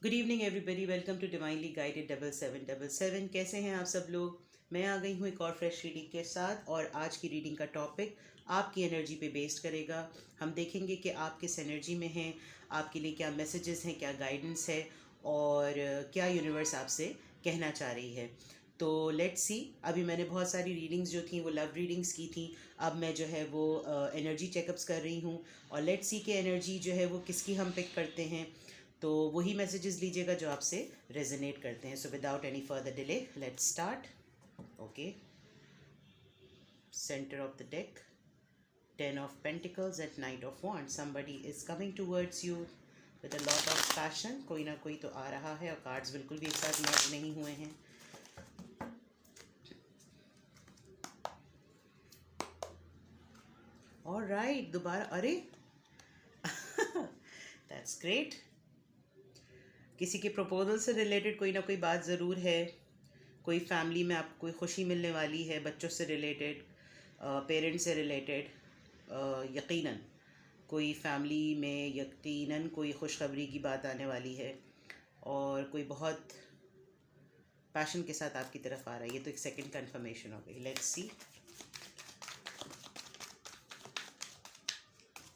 Good evening everybody, welcome to divinely guided 7777। कैसे हैं आप सब लोग। मैं आ गई हूँ एक और फ्रेश रीडिंग के साथ, और आज की रीडिंग का टॉपिक आपकी एनर्जी पे बेस्ड करेगा। हम देखेंगे कि आप किस एनर्जी में हैं, आपके लिए क्या मैसेजेस हैं, क्या गाइडेंस है, और क्या यूनिवर्स आपसे कहना चाह रही है। तो लेट्स सी। अभी मैंने बहुत सारी रीडिंग्स जो थी वो लव रीडिंग्स की थी। अब मैं जो है वो एनर्जी चेकअप्स कर रही हूँ, और लेट्स सी कि एनर्जी जो है वो किसकी हम पिक करते हैं। तो वही मैसेजेस लीजिएगा जो आपसे रेजोनेट करते हैं। So without any further delay let's start. Okay, center of the deck, 10 of pentacles at knight of wands. Somebody is coming towards you with a lot of passion. कोई ना कोई तो आ रहा है, और कार्ड्स बिल्कुल भी एक साथ मैच नहीं हुए हैं। ऑलराइट, दोबारा अरे दैट्स ग्रेट। किसी के प्रपोजल से रिलेटेड कोई ना कोई बात ज़रूर है। कोई फैमिली में आपको कोई खुशी मिलने वाली है, बच्चों से रिलेटेड, पेरेंट्स से रिलेटेड। यकीनन कोई फैमिली में यकीनन कोई खुशखबरी की बात आने वाली है, और कोई बहुत पैशन के साथ आपकी तरफ आ रहा है। ये तो एक सेकंड कंफर्मेशन हो गई। लेट्स सी,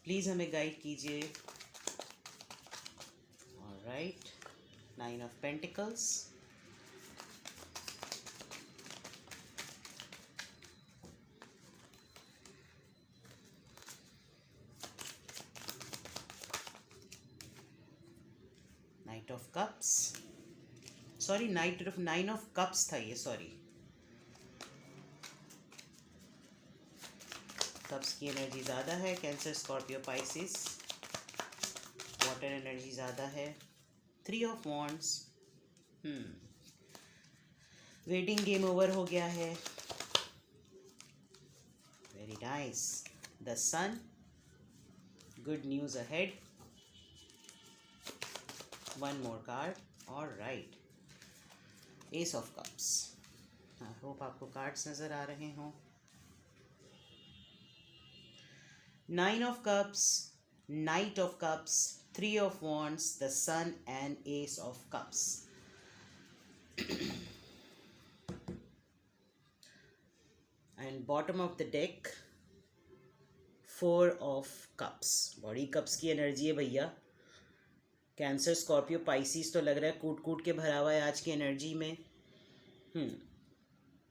प्लीज़ हमें गाइड कीजिए। Alright, 9 of pentacles, knight of cups, sorry nine of cups था ये, सॉरी। कप्स की एनर्जी ज़्यादा है। Cancer, Scorpio, Pisces. Water energy ज़्यादा है। 3 of wands, waiting game over हो गया है। Very nice. The sun, good news ahead. One more card. Alright, ace of cups. I hope आपको कार्ड्स नज़र आ रहे हों। 9 of cups, knight of cups, 3 of wands, the sun, and ace of cups. And bottom of the deck, 4 of cups. बड़ी cups की energy है भैया। Cancer, Scorpio, Pisces तो लग रहा है कूट कूट के भरा हुआ है आज की एनर्जी में।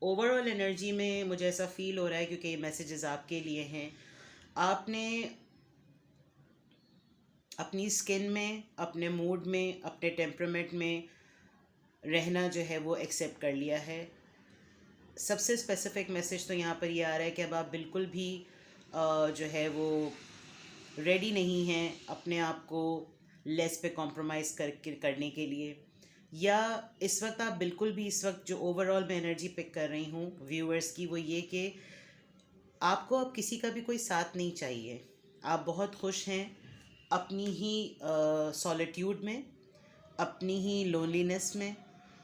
ओवरऑल एनर्जी में मुझे ऐसा फील हो रहा है, क्योंकि ये मैसेजेस आपके लिए हैं। आपने अपनी स्किन में, अपने मूड में, अपने टेम्परामेंट में रहना जो है वो एक्सेप्ट कर लिया है। सबसे स्पेसिफिक मैसेज तो यहाँ पर ये आ रहा है कि अब आप बिल्कुल भी जो है वो रेडी नहीं हैं अपने आप को लेस पे कॉम्प्रोमाइज़ करने के लिए, या इस वक्त आप बिल्कुल भी, इस वक्त जो ओवरऑल मैं एनर्जी पिक कर रही हूँ व्यूअर्स की, वो ये कि आपको अब किसी का भी कोई साथ नहीं चाहिए। आप बहुत खुश हैं अपनी ही सॉलिट्यूड में, अपनी ही लोनलीनेस में,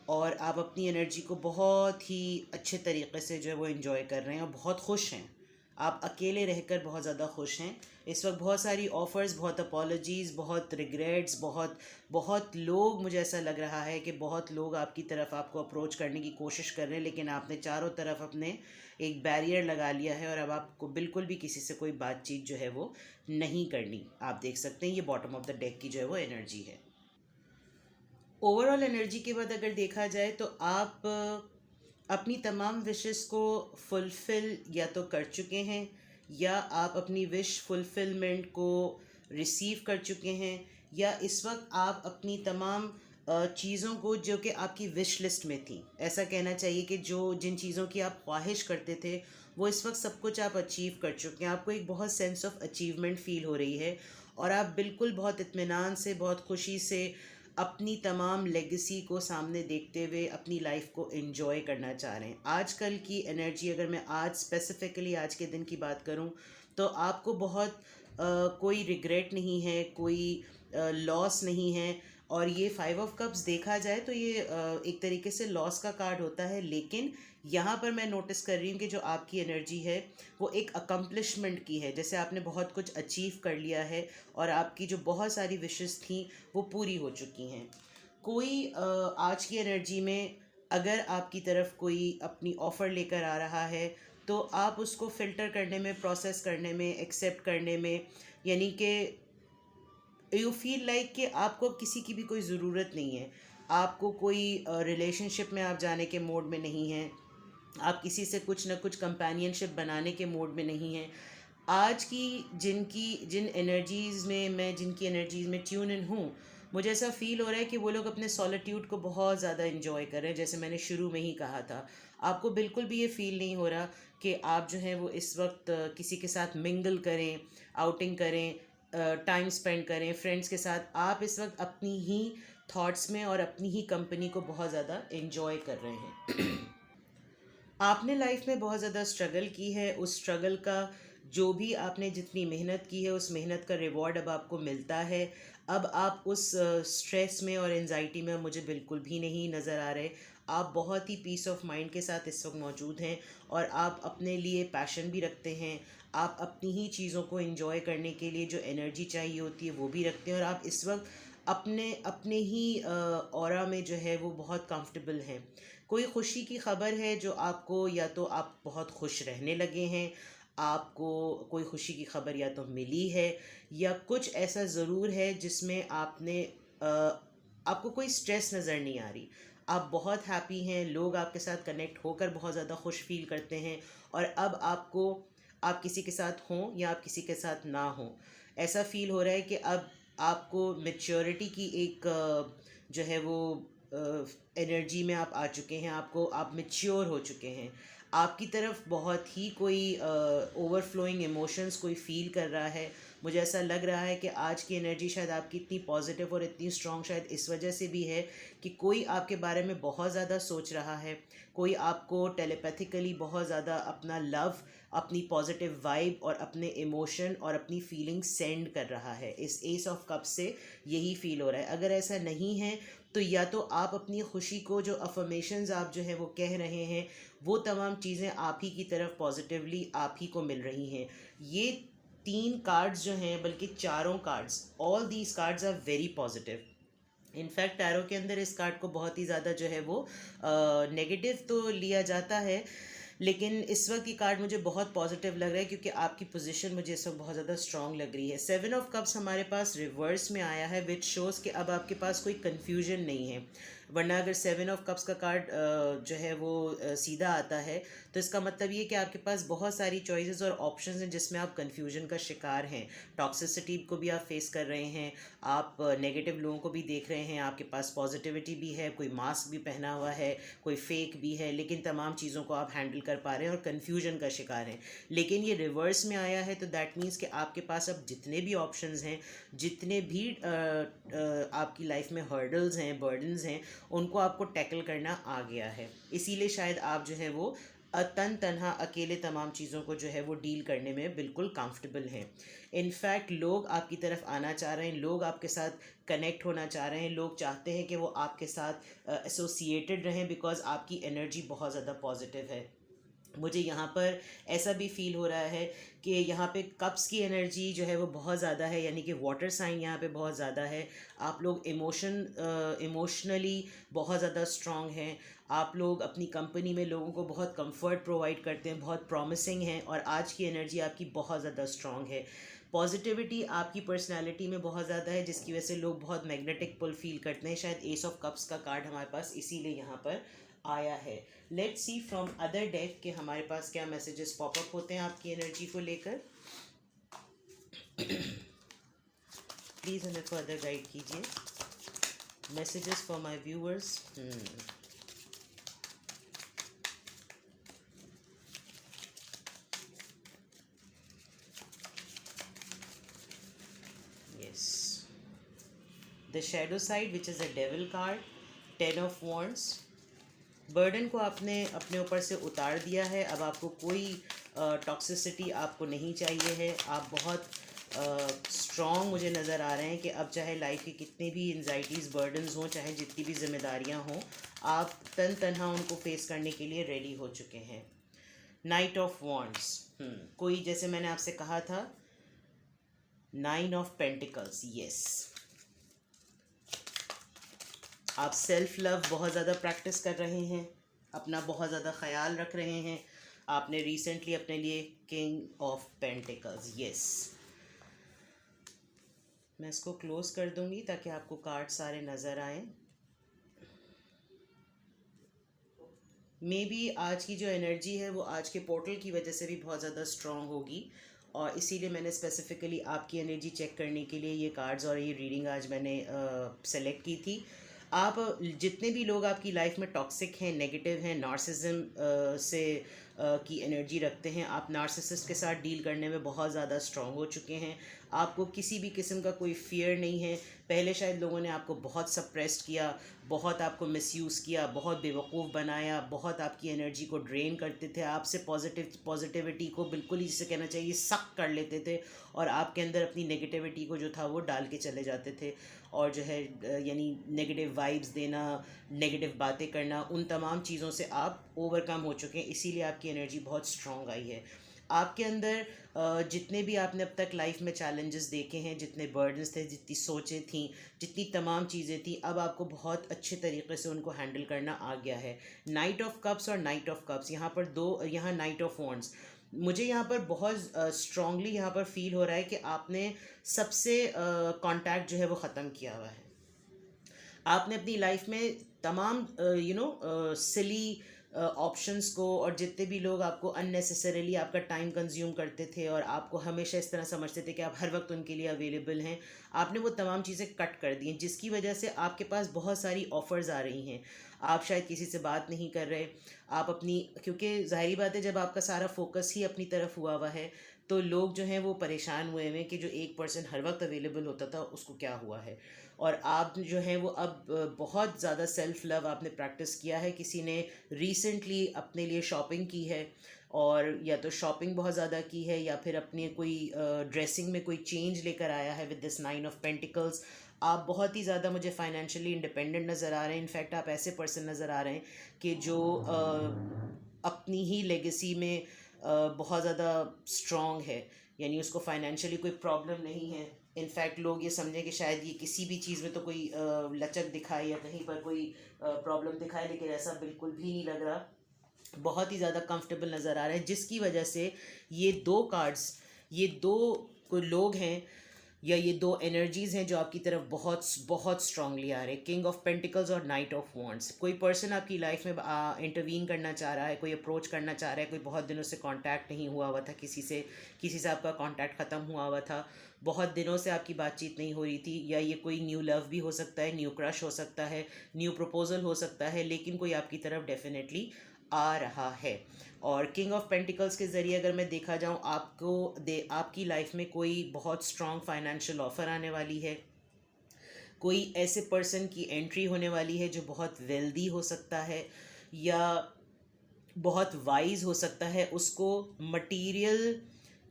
और आप अपनी एनर्जी को बहुत ही अच्छे तरीके से जो है वो एंजॉय कर रहे हैं, और बहुत खुश हैं। आप अकेले रहकर बहुत ज़्यादा खुश हैं इस वक्त। बहुत सारी ऑफ़र्स, बहुत अपॉलॉजीज़, बहुत रिग्रेट्स, बहुत लोग, मुझे ऐसा लग रहा है कि बहुत लोग आपकी तरफ आपको अप्रोच करने की कोशिश कर रहे हैं, लेकिन आपने चारों तरफ अपने एक बैरियर लगा लिया है, और अब आपको बिल्कुल भी किसी से कोई बातचीत जो है वो नहीं करनी। आप देख सकते हैं ये बॉटम ऑफ द डेक की जो है वो एनर्जी है। ओवरऑल एनर्जी के बाद अगर देखा जाए तो आप अपनी तमाम विशेस को फुलफ़िल या तो कर चुके हैं, या आप अपनी विश फुलफ़िलमेंट को रिसीव कर चुके हैं, या इस वक्त आप अपनी तमाम चीज़ों को जो कि आपकी विश लिस्ट में थी, ऐसा कहना चाहिए कि जिन चीज़ों की आप ख्वाहिश करते थे वो इस वक्त सब कुछ आप अचीव कर चुके हैं। आपको एक बहुत सेंस ऑफ अचीवमेंट फ़ील हो रही है, और आप बिल्कुल बहुत इत्मीनान से, बहुत खुशी से अपनी तमाम लेगेसी को सामने देखते हुए अपनी लाइफ को एंजॉय करना चाह रहे हैं। आजकल की एनर्जी, अगर मैं आज स्पेसिफ़िकली आज के दिन की बात करूं, तो आपको बहुत कोई रिग्रेट नहीं है, कोई लॉस नहीं है। और ये 5 ऑफ कप्स देखा जाए तो ये एक तरीके से लॉस का कार्ड होता है, लेकिन यहाँ पर मैं नोटिस कर रही हूँ कि जो आपकी एनर्जी है वो एक अकम्पलिशमेंट की है, जैसे आपने बहुत कुछ अचीव कर लिया है, और आपकी जो बहुत सारी विशेस थी वो पूरी हो चुकी हैं। कोई आज की एनर्जी में अगर आपकी तरफ कोई अपनी ऑफ़र लेकर आ रहा है तो आप उसको फ़िल्टर करने में, प्रोसेस करने में, एक्सेप्ट करने में, यानी कि यू फील लाइक कि आपको किसी की भी कोई ज़रूरत नहीं है। आपको कोई रिलेशनशिप में आप जाने के मोड में नहीं हैं। आप किसी से कुछ ना कुछ कंपेनियनशिप बनाने के मोड में नहीं हैं। आज की जिन एनर्जीज़ में मैं जिनकी एनर्जीज़ में ट्यून इन हूँ, मुझे ऐसा फ़ील हो रहा है कि वो लोग अपने सॉलिट्यूड को बहुत ज़्यादा इन्जॉय कर रहे हैं। जैसे मैंने शुरू में ही कहा था, आपको बिल्कुल भी ये फ़ील नहीं हो रहा कि आप जो है वो इस वक्त किसी के साथ मिंगल करें, आउटिंग करें, टाइम स्पेंड करें फ्रेंड्स के साथ। आप इस वक्त अपनी ही थॉट्स में और अपनी ही कंपनी को बहुत ज़्यादा इन्जॉय कर रहे हैं। आपने लाइफ में बहुत ज़्यादा स्ट्रगल की है, उस स्ट्रगल का जो भी आपने जितनी मेहनत की है उस मेहनत का रिवॉर्ड अब आपको मिलता है। अब आप उस स्ट्रेस में और एंजाइटी में मुझे बिल्कुल भी नहीं नज़र आ रहे। आप बहुत ही पीस ऑफ माइंड के साथ इस वक्त मौजूद हैं और आप अपने लिए पैशन भी रखते हैं। आप अपनी ही चीज़ों को एंजॉय करने के लिए जो एनर्जी चाहिए होती है वो भी रखते हैं, और आप इस वक्त अपने अपने ही ऑरा में जो है वो बहुत कंफर्टेबल हैं। कोई खुशी की खबर है जो आपको, या तो आप बहुत खुश रहने लगे हैं, आपको कोई खुशी की खबर या तो मिली है, या कुछ ऐसा ज़रूर है जिसमें आपको कोई स्ट्रेस नज़र नहीं आ रही। आप बहुत हैप्पी हैं, लोग आपके साथ कनेक्ट होकर बहुत ज़्यादा खुश फील करते हैं, और अब आपको, आप किसी के साथ हों या आप किसी के साथ ना हों, ऐसा फील हो रहा है कि अब आपको मेच्योरिटी की एक जो है वो एनर्जी में आप आ चुके हैं। आप मेच्योर हो चुके हैं। आपकी तरफ बहुत ही कोई ओवरफ्लोइंग इमोशंस कोई फील कर रहा है। मुझे ऐसा लग रहा है कि आज की एनर्जी शायद आपकी इतनी पॉजिटिव और इतनी स्ट्रॉन्ग शायद इस वजह से भी है कि कोई आपके बारे में बहुत ज़्यादा सोच रहा है। कोई आपको टेलीपैथिकली बहुत ज़्यादा अपना लव, अपनी पॉजिटिव वाइब और अपने इमोशन और अपनी फीलिंग सेंड कर रहा है। इस एस ऑफ कप से यही फील हो रहा है। अगर ऐसा नहीं है तो या तो आप अपनी खुशी को, जो अफर्मेशंस आप जो है वो कह रहे हैं, वो तमाम चीज़ें आप ही की तरफ पॉजिटिवली आप ही को मिल रही हैं। ये 3 कार्ड्स जो हैं, बल्कि चारों cards, all these cards are very positive. In fact tarot के अंदर इस कार्ड को बहुत ही ज़्यादा जो है वो नेगेटिव तो लिया जाता है, लेकिन इस वक्त ये कार्ड मुझे बहुत पॉजिटिव लग रहा है क्योंकि आपकी पोजीशन मुझे इस वक्त बहुत ज़्यादा स्ट्रांग लग रही है। 7 ऑफ कप्स हमारे पास रिवर्स में आया है, विच शोज़ कि अब आपके पास कोई कन्फ्यूजन नहीं है। वरना अगर 7 ऑफ कप्स का कार्ड जो है वो सीधा आता है तो इसका मतलब ये कि आपके पास बहुत सारी चॉइसेस और ऑप्शंस हैं जिसमें आप कन्फ्यूजन का शिकार हैं। टॉक्सिसिटी को भी आप फेस कर रहे हैं, आप नेगेटिव लोगों को भी देख रहे हैं, आपके पास पॉजिटिविटी भी है, कोई मास्क भी पहना हुआ है, कोई फेक भी है, लेकिन तमाम चीज़ों को आप हैंडल कर पा रहे हैं और कन्फ्यूजन का शिकार हैं। लेकिन ये रिवर्स में आया है तो दैट मीन्स कि आपके पास अब जितने भी ऑप्शंस हैं, जितने भी आपकी लाइफ में हर्डल्स हैं, बर्डन्स हैं, उनको आपको टैकल करना आ गया है। इसीलिए शायद आप जो है वो तन तनहा अकेले तमाम चीज़ों को जो है वो डील करने में बिल्कुल कंफर्टेबल हैं। इनफैक्ट लोग आपकी तरफ आना चाह रहे हैं, लोग आपके साथ कनेक्ट होना चाह रहे हैं, लोग चाहते हैं कि वो आपके साथ एसोसिएटेड रहें, बिकॉज आपकी एनर्जी बहुत ज़्यादा पॉजिटिव है। मुझे यहाँ पर ऐसा भी फील हो रहा है कि यहाँ पे कप्स की एनर्जी जो है वो बहुत ज़्यादा है, यानी कि वाटर साइन यहाँ पे बहुत ज़्यादा है। आप लोग इमोशनली बहुत ज़्यादा स्ट्रॉन्ग हैं। आप लोग अपनी कंपनी में लोगों को बहुत कंफर्ट प्रोवाइड करते हैं, बहुत प्रॉमिसिंग हैं, और आज की एनर्जी आपकी बहुत ज़्यादा स्ट्रॉन्ग है। पॉजिटिविटी आपकी पर्सनालिटी में बहुत ज़्यादा है, जिसकी वजह से लोग बहुत मैग्नेटिक पुल फील करते हैं। शायद एस ऑफ कप्स का कार्ड हमारे पास इसीलिए यहाँ पर आया है। Let's see from other deck के हमारे पास क्या मैसेजेस पॉपअप होते हैं आपकी एनर्जी को लेकर। प्लीज़ हमें फर्दर गाइड कीजिए। Messages for my viewers. Yes, the shadow side which is a devil card, 10 of wands. Burden को आपने अपने ऊपर से उतार दिया है। अब आपको कोई टॉक्सिसिटी आपको नहीं चाहिए है। आप बहुत स्ट्रॉन्ग मुझे नज़र आ रहे हैं कि अब चाहे लाइफ की कितनी भी एंजाइटीज़, बर्डन्स हों, चाहे जितनी भी जिम्मेदारियां हों, आप तन तनहा उनको फेस करने के लिए रेडी हो चुके हैं। नाइट ऑफ वॉन्ड्स, कोई, जैसे मैंने आपसे कहा था, 9 ऑफ पेंटिकल्स, यस। आप सेल्फ लव बहुत ज़्यादा प्रैक्टिस कर रहे हैं, अपना बहुत ज़्यादा ख्याल रख रहे हैं। आपने रिसेंटली अपने लिए किंग ऑफ पेंटिकल्स, यस। मैं इसको क्लोज कर दूंगी ताकि आपको कार्ड सारे नज़र आएं। मे बी आज की जो एनर्जी है वो आज के पोर्टल की वजह से भी बहुत ज़्यादा स्ट्रॉन्ग होगी, और इसीलिए मैंने स्पेसिफ़िकली आपकी एनर्जी चेक करने के लिए ये कार्ड्स और ये रीडिंग आज मैंने सेलेक्ट की थी। आप जितने भी लोग आपकी लाइफ में टॉक्सिक हैं, नेगेटिव हैं, नार्सिसिज्म से की एनर्जी रखते हैं, आप नार्सिसिस्ट के साथ डील करने में बहुत ज़्यादा स्ट्रॉन्ग हो चुके हैं। आपको किसी भी किस्म का कोई फियर नहीं है। पहले शायद लोगों ने आपको बहुत सप्रेस्ड किया, बहुत आपको मिसयूज़ किया, बहुत बेवकूफ़ बनाया, बहुत आपकी एनर्जी को ड्रेन करते थे, आपसे पॉजिटिविटी को बिल्कुल ही, जिसे कहना चाहिए, सक कर लेते थे, और आपके अंदर अपनी नेगेटिविटी को जो था वो डाल के चले जाते थे। और जो है यानी नेगेटिव वाइब्स देना, नेगेटिव बातें करना, उन तमाम चीज़ों से आप ओवरकम हो चुके हैं, इसीलिए आपकी एनर्जी बहुत स्ट्रॉन्ग आई है। आपके अंदर जितने भी आपने अब तक लाइफ में चैलेंजेस देखे हैं, जितने बर्डन्स थे, जितनी सोचें थी, जितनी तमाम चीज़ें थी, अब आपको बहुत अच्छे तरीके से उनको हैंडल करना आ गया है। नाइट ऑफ कप्स और नाइट ऑफ कप्स, यहाँ पर दो, यहाँ नाइट ऑफ वॉन्ड्स, मुझे यहाँ पर बहुत स्ट्रांगली यहाँ पर फील हो रहा है कि आपने सबसे कांटेक्ट जो है वो ख़त्म किया हुआ है। आपने अपनी लाइफ में तमाम सिली ऑप्शंस को, और जितने भी लोग आपको अननेसेसरीली आपका टाइम कंज्यूम करते थे और आपको हमेशा इस तरह समझते थे कि आप हर वक्त उनके लिए अवेलेबल हैं, आपने वो तमाम चीज़ें कट कर दी हैं, जिसकी वजह से आपके पास बहुत सारी ऑफ़र्स आ रही हैं। आप शायद किसी से बात नहीं कर रहे, आप अपनी, क्योंकि ज़ाहिरी बात है जब आपका सारा फोकस ही अपनी तरफ हुआ है तो लोग जो हैं वो परेशान हुए हैं कि जो एक पर्सन हर वक्त अवेलेबल होता था उसको क्या हुआ है। और आप जो है वो अब बहुत ज़्यादा सेल्फ़ लव आपने प्रैक्टिस किया है। किसी ने रिसेंटली अपने लिए शॉपिंग की है, और या तो शॉपिंग बहुत ज़्यादा की है, या फिर अपने कोई ड्रेसिंग में कोई चेंज लेकर आया है विद दिस 9 ऑफ पेंटिकल्स। आप बहुत ही ज़्यादा मुझे फाइनेंशियली इंडिपेंडेंट नज़र आ रहे हैं। इनफैक्ट आप ऐसे पर्सन नज़र आ रहे हैं कि जो अपनी ही लेगेसी में बहुत ज़्यादा स्ट्रॉन्ग है, यानी उसको फाइनेंशियली कोई प्रॉब्लम नहीं है। इनफैक्ट लोग ये समझें कि शायद ये किसी भी चीज़ में तो कोई लचक दिखाए या कहीं पर कोई प्रॉब्लम दिखाए, लेकिन ऐसा बिल्कुल भी नहीं लग रहा। बहुत ही ज़्यादा कंफर्टेबल नज़र आ रहा है, जिसकी वजह से ये दो कार्ड्स, ये दो कोई लोग हैं या ये दो एनर्जीज़ हैं जो आपकी तरफ बहुत बहुत स्ट्रांगली आ रहे हैं। किंग ऑफ पेंटिकल्स और नाइट ऑफ वॉन्ड्स। कोई पर्सन आपकी लाइफ में इंटरवीन करना चाह रहा है, कोई अप्रोच करना चाह रहा है, कोई बहुत दिनों से कांटेक्ट नहीं हुआ हुआ था किसी से आपका कांटेक्ट ख़त्म हुआ हुआ था, बहुत दिनों से आपकी बातचीत नहीं हो रही थी, या ये कोई न्यू लव भी हो सकता है, न्यू क्रश हो सकता है, न्यू प्रपोजल हो सकता है, लेकिन कोई आपकी तरफ डेफिनेटली आ रहा है। और किंग ऑफ पेंटिकल्स के ज़रिए अगर मैं देखा जाऊँ, आपकी लाइफ में कोई बहुत स्ट्रॉन्ग फाइनेंशियल ऑफ़र आने वाली है, कोई ऐसे पर्सन की एंट्री होने वाली है जो बहुत वेल्दी हो सकता है या बहुत वाइज हो सकता है। उसको मटेरियल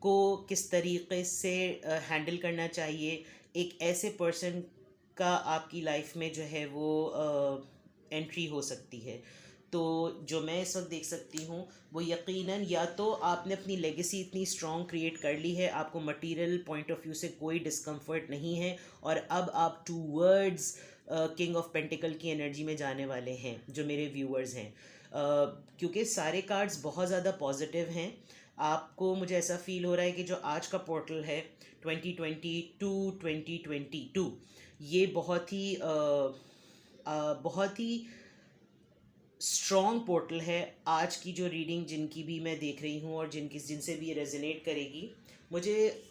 को किस तरीके से हैंडल करना चाहिए, एक ऐसे पर्सन का आपकी लाइफ में जो है वो एंट्री हो सकती है। तो जो मैं इस वक्त देख सकती हूँ वो यकीनन, या तो आपने अपनी लेगेसी इतनी स्ट्रॉन्ग क्रिएट कर ली है, आपको मटेरियल पॉइंट ऑफ व्यू से कोई डिस्कम्फर्ट नहीं है, और अब आप टूवर्ड्स किंग ऑफ पेंटिकल की एनर्जी में जाने वाले हैं, जो मेरे व्यूअर्स हैं। क्योंकि सारे कार्ड्स बहुत ज़्यादा पॉजिटिव हैं। आपको, मुझे ऐसा फील हो रहा है कि जो आज का पोर्टल है 2022, ये बहुत ही स्ट्रॉन्ग पोर्टल है। आज की जो रीडिंग जिनकी भी मैं देख रही हूँ और जिनसे भी ये रेजोनेट करेगी, मुझे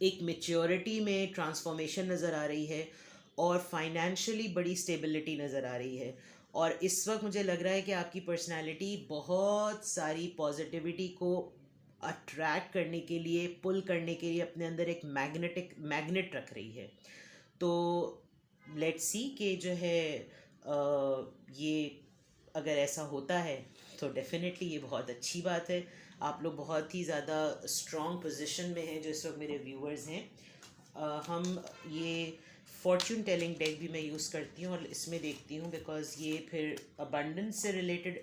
एक मेच्योरिटी में ट्रांसफॉर्मेशन नज़र आ रही है, और फाइनेंशियली बड़ी स्टेबिलिटी नज़र आ रही है। और इस वक्त मुझे लग रहा है कि आपकी पर्सनालिटी बहुत सारी पॉजिटिविटी को अट्रैक्ट करने के लिए, पुल करने के लिए अपने अंदर एक मैग्नेट रख रही है। तो लेट्स सी कि जो है ये अगर ऐसा होता है तो डेफिनेटली ये बहुत अच्छी बात है। आप लोग बहुत ही ज़्यादा स्ट्रॉन्ग पोजीशन में हैं जो इस वक्त मेरे व्यूअर्स हैं। हम ये फॉर्च्यून टेलिंग डेक भी मैं यूज़ करती हूँ और इसमें देखती हूँ, बिकॉज ये फिर अबंडेंस से रिलेटेड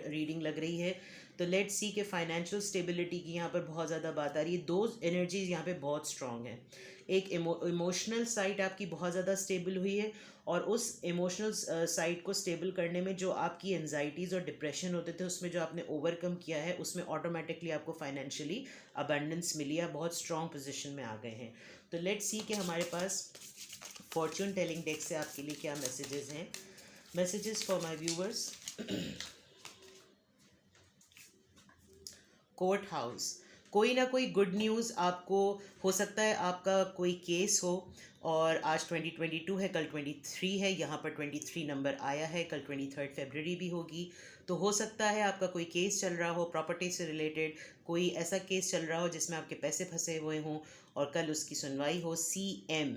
रीडिंग लग रही है। तो लेट्स सी कि फाइनेंशियल स्टेबिलिटी की यहाँ पर बहुत ज़्यादा बात आ रही है। दो एनर्जीज यहाँ पे बहुत स्ट्रॉन्ग हैं। एक इमोशनल साइड आपकी बहुत ज़्यादा स्टेबल हुई है, और उस इमोशनल साइड को स्टेबल करने में जो आपकी एनजाइटीज़ और डिप्रेशन होते थे उसमें जो आपने ओवरकम किया है, उसमें ऑटोमेटिकली आपको फाइनेंशियली अबंडेंस मिली है, बहुत स्ट्रॉन्ग पोजीशन में आ गए हैं। तो लेट्स सी कि हमारे पास फॉर्च्यून टेलिंग डेक से आपके लिए क्या मैसेजेस हैं। Messages for my viewers. Court house, कोई ना कोई गुड न्यूज़ आपको हो सकता है, आपका कोई केस हो, और आज 2022 है, कल 23 है, यहाँ पर 23 नंबर आया है, कल 23 फरवरी भी होगी। तो हो सकता है आपका कोई केस चल रहा हो प्रॉपर्टी से रिलेटेड, कोई ऐसा केस चल रहा हो जिसमें आपके पैसे फंसे हुए हों और कल उसकी सुनवाई हो। CM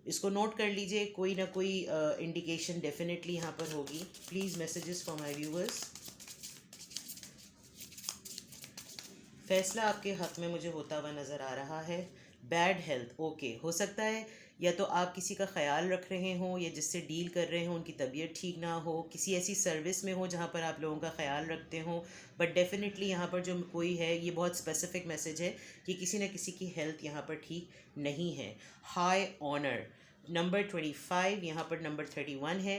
इसको नोट कर लीजिए, कोई ना कोई इंडिकेशन डेफिनेटली यहाँ पर होगी। Please messages for my viewers. फैसला आपके हक में मुझे होता हुआ नज़र आ रहा है। बैड हेल्थ, ओके, हो सकता है या तो आप किसी का ख्याल रख रहे हों या जिससे डील कर रहे हों उनकी तबीयत ठीक ना हो, किसी ऐसी सर्विस में हो जहाँ पर आप लोगों का ख्याल रखते हों, बट डेफिनेटली यहाँ पर जो कोई है, ये बहुत स्पेसिफिक मैसेज है कि किसी न किसी की हेल्थ यहाँ पर ठीक नहीं है। हाई ऑनर, नंबर 25, यहाँ पर नंबर 31 है।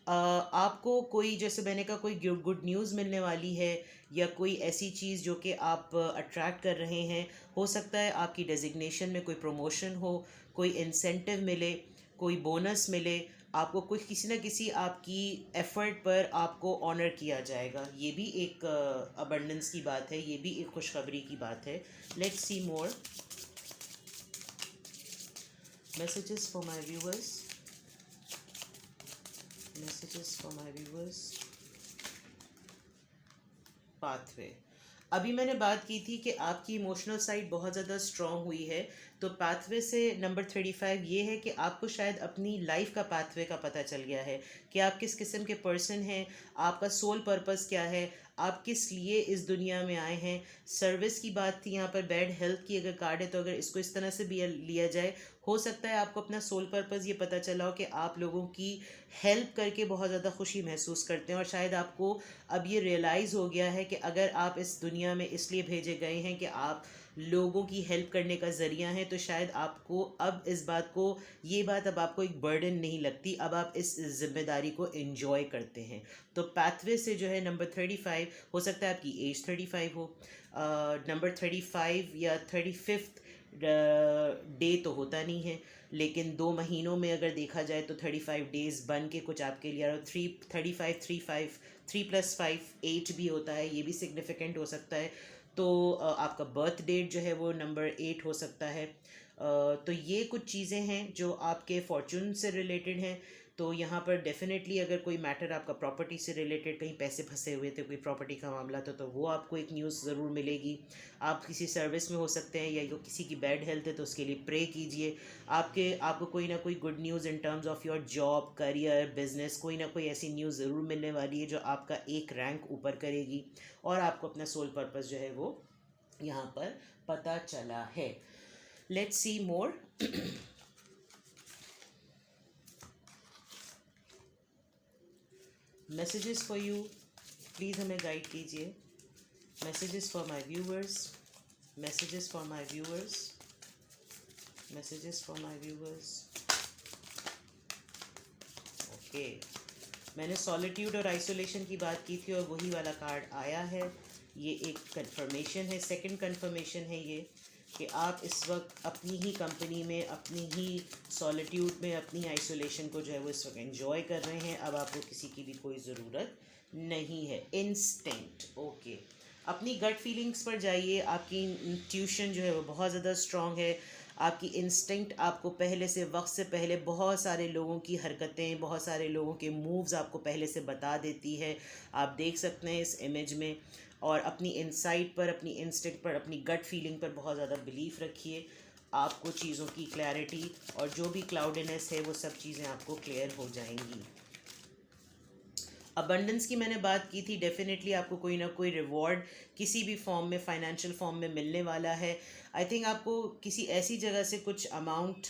आपको कोई, जैसे मैंने कहा, कोई गुड न्यूज़ मिलने वाली है या कोई ऐसी चीज़ जो कि आप अट्रैक्ट कर रहे हैं। हो सकता है आपकी डेजिग्नेशन में कोई प्रमोशन हो, कोई इंसेंटिव मिले, कोई बोनस मिले, आपको कुछ किसी न किसी आपकी एफर्ट पर आपको ऑनर किया जाएगा। ये भी एक अबंडेंस की बात है, ये भी एक खुशखबरी की बात है। Let's see more messages for my viewers. Messages for my viewers. Pathway, अभी मैंने बात की थी कि आपकी इमोशनल साइड बहुत ज़्यादा स्ट्रॉन्ग हुई है, तो पाथवे से नंबर 35 ये है कि आपको शायद अपनी लाइफ का पाथवे का पता चल गया है कि आप किस किस्म के पर्सन हैं, आपका सोल पर्पस क्या है, आप किस लिए इस दुनिया में आए हैं। सर्विस की बात थी यहाँ पर, बैड हेल्थ की अगर कार्ड है तो अगर इसको इस तरह से भी लिया जाए, हो सकता है आपको अपना सोल पर्पस ये पता चला हो कि आप लोगों की हेल्प करके बहुत ज़्यादा खुशी महसूस करते हैं, और शायद आपको अब ये रियलाइज़ हो गया है कि अगर आप इस दुनिया में इसलिए भेजे गए हैं कि आप लोगों की हेल्प करने का ज़रिया हैं, तो शायद आपको अब इस बात को, ये बात अब आपको एक बर्डन नहीं लगती, अब आप इस जिम्मेदारी को एंजॉय करते हैं। तो पाथवे से जो है नंबर 35, हो सकता है आपकी एज 35 हो, नंबर 35 या 35 डे तो होता नहीं है, लेकिन 2 महीनों में अगर देखा जाए तो 35 डेज़ बन के कुछ आपके लिए, और 3 + 5 भी होता है, ये भी सिग्निफिकेंट हो सकता है। तो आपका बर्थ डेट जो है वो नंबर 8 हो सकता है। तो ये कुछ चीज़ें हैं जो आपके फॉर्चून से रिलेटेड हैं। तो यहाँ पर डेफिनेटली अगर कोई मैटर आपका प्रॉपर्टी से रिलेटेड, कहीं पैसे फंसे हुए थे, कोई प्रॉपर्टी का मामला था, तो वो आपको एक न्यूज़ ज़रूर मिलेगी। आप किसी सर्विस में हो सकते हैं या किसी की बैड हेल्थ है तो उसके लिए प्रे कीजिए। आपको कोई ना कोई good news in terms of your job, career, business, कोई ना कोई ऐसी न्यूज़ ज़रूर मिलने वाली है जो आपका एक रैंक ऊपर करेगी, और आपको अपना सोल पर्पस जो है वो यहाँ पर पता चला है। Let's see more. Messages for you, please हमें गाइड कीजिए। Messages for my viewers. Messages for my viewers. Messages for my viewers. Okay, मैंने सॉलिट्यूड और आइसोलेशन की बात की थी और वही वाला कार्ड आया है। ये एक कंफर्मेशन है, सेकंड कंफर्मेशन है ये, कि आप इस वक्त अपनी ही कंपनी में, अपनी ही सॉलिट्यूड में, अपनी आइसोलेशन को जो है वो इस वक्त एंजॉय कर रहे हैं। अब आपको किसी की भी कोई ज़रूरत नहीं है। इंस्टिंक्ट, ओके, अपनी गट फीलिंग्स पर जाइए। आपकी इंट्यूशन जो है वो बहुत ज़्यादा स्ट्रॉन्ग है। आपकी इंस्टिंक्ट आपको पहले से, वक्त से पहले, बहुत सारे लोगों की हरकतें, बहुत सारे लोगों के मूव्स आपको पहले से बता देती है। आप देख सकते हैं इस इमेज में। और अपनी इंसाइट पर, अपनी इंस्टिंक्ट पर, अपनी गट फीलिंग पर बहुत ज़्यादा बिलीफ रखिए। आपको चीज़ों की क्लैरिटी और जो भी क्लाउडीनेस है वो सब चीज़ें आपको क्लियर हो जाएंगी। अबंडेंस की मैंने बात की थी, डेफिनेटली आपको कोई ना कोई रिवॉर्ड किसी भी फॉर्म में, फाइनेंशियल फॉर्म में मिलने वाला है। आई थिंक आपको किसी ऐसी जगह से कुछ अमाउंट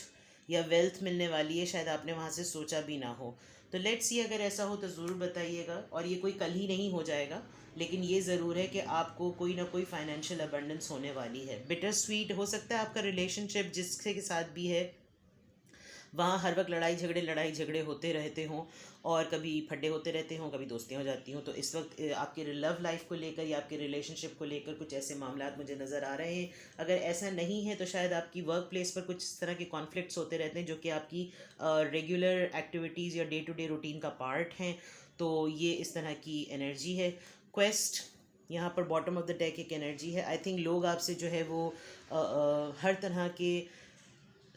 या वेल्थ मिलने वाली है, शायद आपने वहाँ से सोचा भी ना हो। तो लेट्स सी, अगर ऐसा हो तो ज़रूर बताइएगा। और ये कोई कल ही नहीं हो जाएगा, लेकिन ये ज़रूर है कि आपको कोई ना कोई फाइनेंशियल अबंडेंस होने वाली है। बिटर स्वीट हो सकता है आपका रिलेशनशिप जिसके के साथ भी है, वहाँ हर वक्त लड़ाई झगड़े होते रहते हों, और कभी फड्डे होते रहते हों, कभी दोस्तियाँ हो जाती हों। तो इस वक्त आपके लव लाइफ को लेकर या आपके रिलेशनशिप को लेकर कुछ ऐसे मामलात मुझे नज़र आ रहे हैं। अगर ऐसा नहीं है तो शायद आपकी वर्क प्लेस पर कुछ इस तरह के कॉन्फ्लिक्ट्स होते रहते हैं जो कि आपकी रेगुलर एक्टिविटीज़ या डे टू डे रूटीन का पार्ट हैं। तो ये इस तरह की एनर्जी है। क्वेस्ट यहाँ पर बॉटम ऑफ द डेक एक एनर्जी है। आई थिंक लोग आपसे जो है वो हर तरह के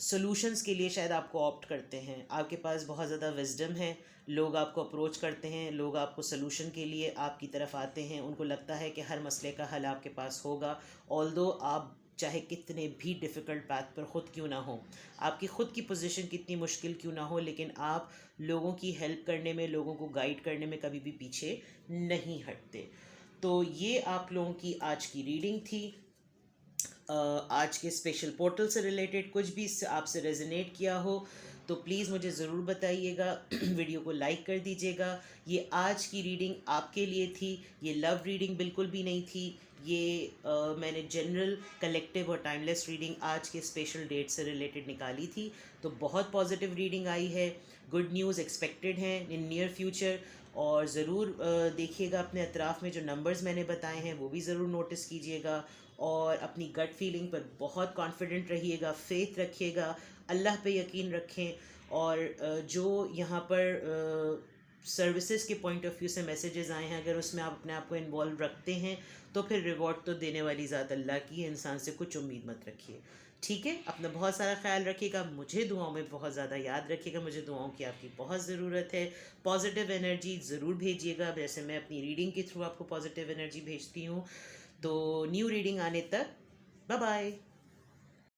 सॉल्यूशंस के लिए शायद आपको ऑप्ट करते हैं। आपके पास बहुत ज़्यादा विजडम है, लोग आपको अप्रोच करते हैं, लोग आपको सॉल्यूशन के लिए आपकी तरफ आते हैं। उनको लगता है कि हर मसले का हल आपके पास होगा, ऑल्दो आप चाहे कितने भी डिफ़िकल्ट पाथ पर ख़ुद क्यों ना हो, आपकी ख़ुद की पोजीशन कितनी मुश्किल क्यों ना हो, लेकिन आप लोगों की हेल्प करने में, लोगों को गाइड करने में कभी भी पीछे नहीं हटते। तो ये आप लोगों की आज की रीडिंग थी। आज के स्पेशल पोर्टल से रिलेटेड कुछ भी आपसे रेजोनेट किया हो तो प्लीज़ मुझे ज़रूर बताइएगा। वीडियो को लाइक कर दीजिएगा। ये आज की रीडिंग आपके लिए थी, ये लव रीडिंग बिल्कुल भी नहीं थी। ये मैंने जनरल, कलेक्टिव और टाइमलेस रीडिंग आज के स्पेशल डेट से रिलेटेड निकाली थी। तो बहुत पॉजिटिव रीडिंग आई है, गुड न्यूज़ एक्सपेक्टेड हैं इन नियर फ्यूचर। और ज़रूर देखिएगा अपने अतराफ़ में जो नंबर्स मैंने बताए हैं वो भी ज़रूर नोटिस कीजिएगा। और अपनी गट फीलिंग पर बहुत कॉन्फिडेंट रहिएगा, फेथ रखिएगा, अल्लाह पे यकीन रखें। और जो यहाँ पर सर्विसेज के पॉइंट ऑफ व्यू से मैसेजेस आए हैं, अगर उसमें आप अपने आप को इन्वॉल्व रखते हैं तो फिर रिवॉर्ड तो देने वाली ज़ात अल्लाह की है, इंसान से कुछ उम्मीद मत रखिए। ठीक है, अपना बहुत सारा ख्याल रखिएगा, मुझे दुआओं में बहुत ज़्यादा याद रखिएगा, मुझे दुआओं की आपकी बहुत ज़रूरत है। पॉजिटिव एनर्जी ज़रूर भेजिएगा, जैसे मैं अपनी रीडिंग के थ्रू आपको पॉजिटिव एनर्जी भेजती हूँ। तो न्यू रीडिंग आने तक बाय बाय।